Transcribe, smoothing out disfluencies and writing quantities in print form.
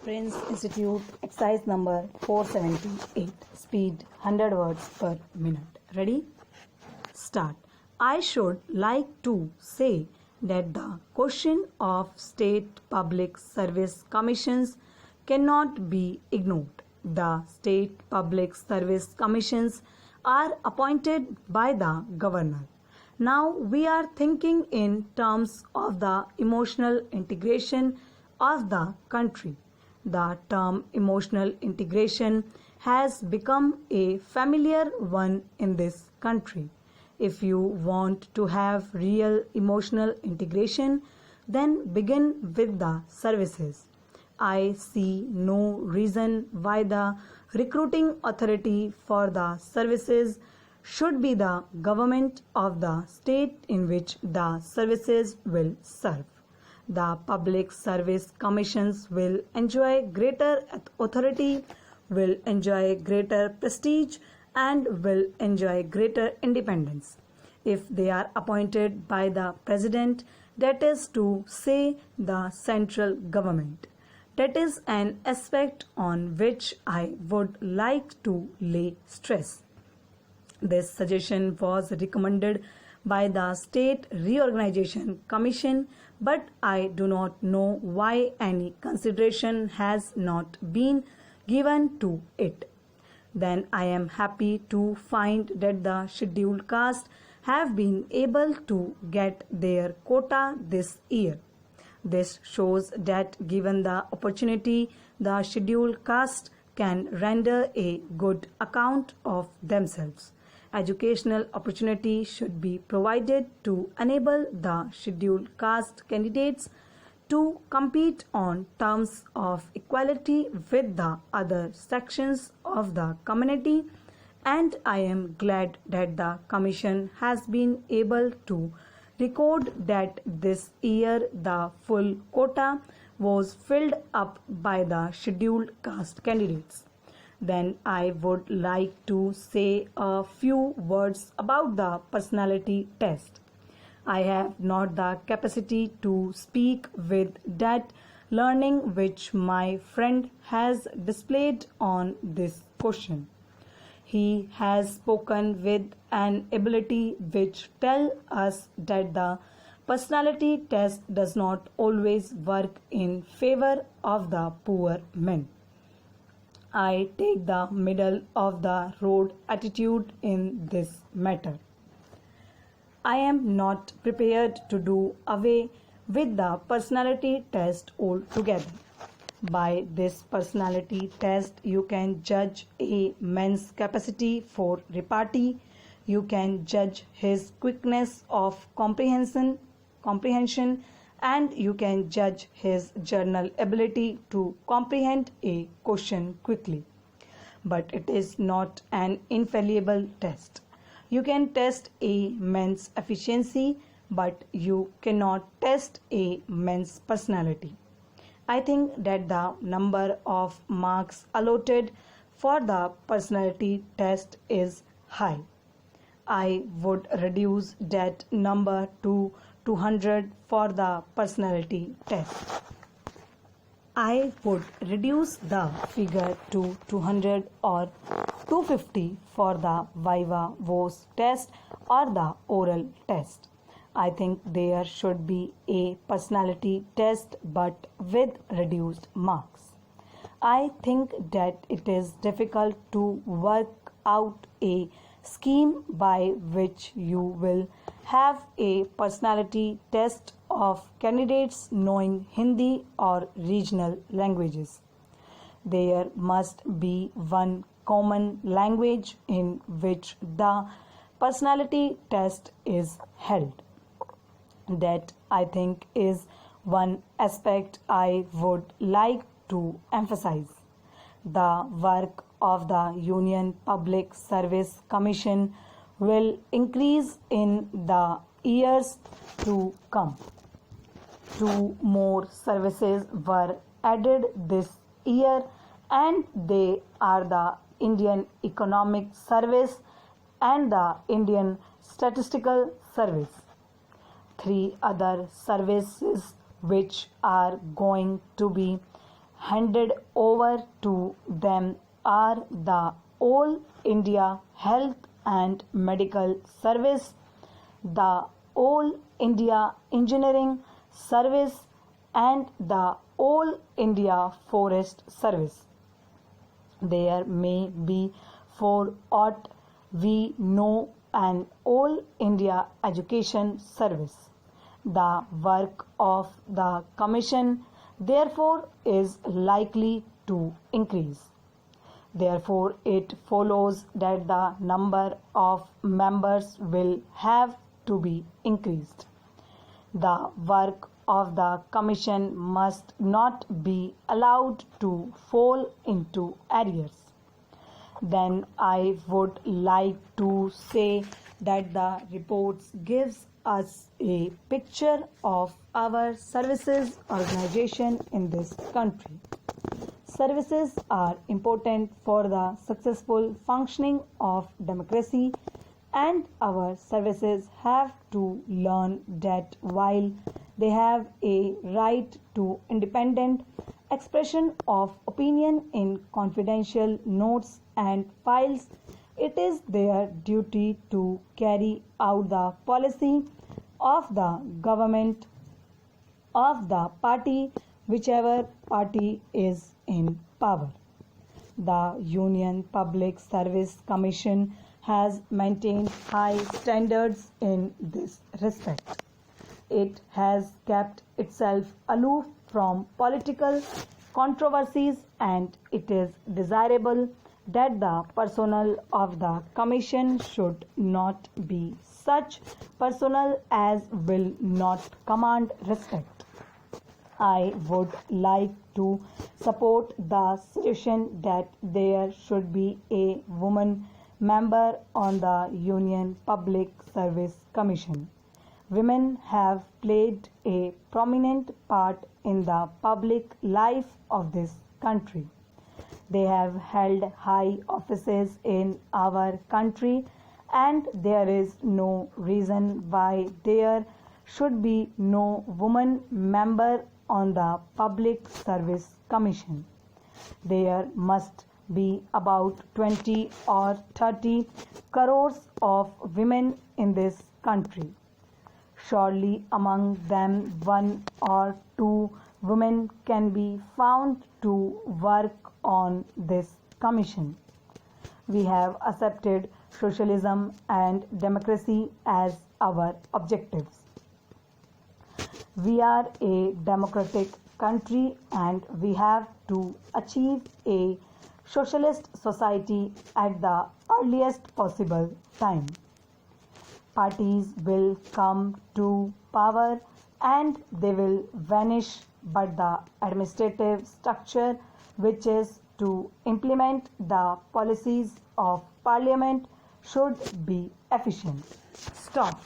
Prince Institute, exercise number 478, speed 100 words per minute. Ready? Start. I should like to say that the question of state public service commissions cannot be ignored. The state public service commissions are appointed by the governor. Now we are thinking in terms of the emotional integration of the country. The term emotional integration has become a familiar one in this country. If you want to have real emotional integration, then begin with the services. I see no reason why the recruiting authority for the services should be the government of the state in which the services will serve. The public service commissions will enjoy greater authority, will enjoy greater prestige, and will enjoy greater independence if they are appointed by the president, that is to say the central government. That is an aspect on which I would like to lay stress. This suggestion was recommended by the State Reorganization Commission, but I do not know why any consideration has not been given to it. Then I am happy to find that the scheduled caste have been able to get their quota this year. This shows that given the opportunity, the scheduled caste can render a good account of themselves. Educational opportunity should be provided to enable the scheduled caste candidates to compete on terms of equality with the other sections of the community, and I am glad that the Commission has been able to record that this year the full quota was filled up by the scheduled caste candidates. Then I would like to say a few words about the personality test. I have not the capacity to speak with that learning which my friend has displayed on this question. He has spoken with an ability which tells us that the personality test does not always work in favor of the poor men. I take the middle of the road attitude in this matter. I am not prepared to do away with the personality test altogether. By this personality test, you can judge a man's capacity for repartee, you can judge his quickness of comprehension, and you can judge his general ability to comprehend a question quickly. But it is not an infallible test. You can test a man's efficiency, but you cannot test a man's personality. I think that the number of marks allotted for the personality test is high. I would reduce that number to 200 for the personality test. I would reduce the figure to 200 or 250 for the viva voce test or the oral test. I think there should be a personality test but with reduced marks. I think that it is difficult to work out a scheme by which you will have a personality test of candidates knowing Hindi or regional languages. There must be one common language in which the personality test is held. That, I think, is one aspect I would like to emphasize. The work of the Union Public Service Commission will increase in the years to come. 2 more services were added this year, and they are the Indian Economic Service and the Indian Statistical Service. 3 other services which are going to be handed over to them are the All India Health and Medical Service, the All India Engineering Service, and the All India Forest Service. There may be, for aught we know, an All India Education Service. The work of the Commission, therefore, is likely to increase. Therefore, it follows that the number of members will have to be increased. The work of the Commission must not be allowed to fall into arrears. Then I would like to say that the reports gives us a picture of our services organization in this country. Services are important for the successful functioning of democracy, and our services have to learn that while they have a right to independent expression of opinion in confidential notes and files, it is their duty to carry out the policy of the government of the party, whichever party is in power. The Union Public Service Commission has maintained high standards in this respect. It has kept itself aloof from political controversies, and it is desirable that the personnel of the Commission should not be such personnel as will not command respect. I would like to support the suggestion that there should be a woman member on the Union Public Service Commission. Women have played a prominent part in the public life of this country. They have held high offices in our country, and there is no reason why there should be no woman member on the Public Service Commission. There must be about 20 or 30 crores of women in this country. Surely among them 1 or 2 women can be found to work on this commission. We have accepted socialism and democracy as our objectives. We are a democratic country, and we have to achieve a socialist society at the earliest possible time. Parties will come to power and they will vanish, but the administrative structure which is to implement the policies of Parliament should be efficient. Stop.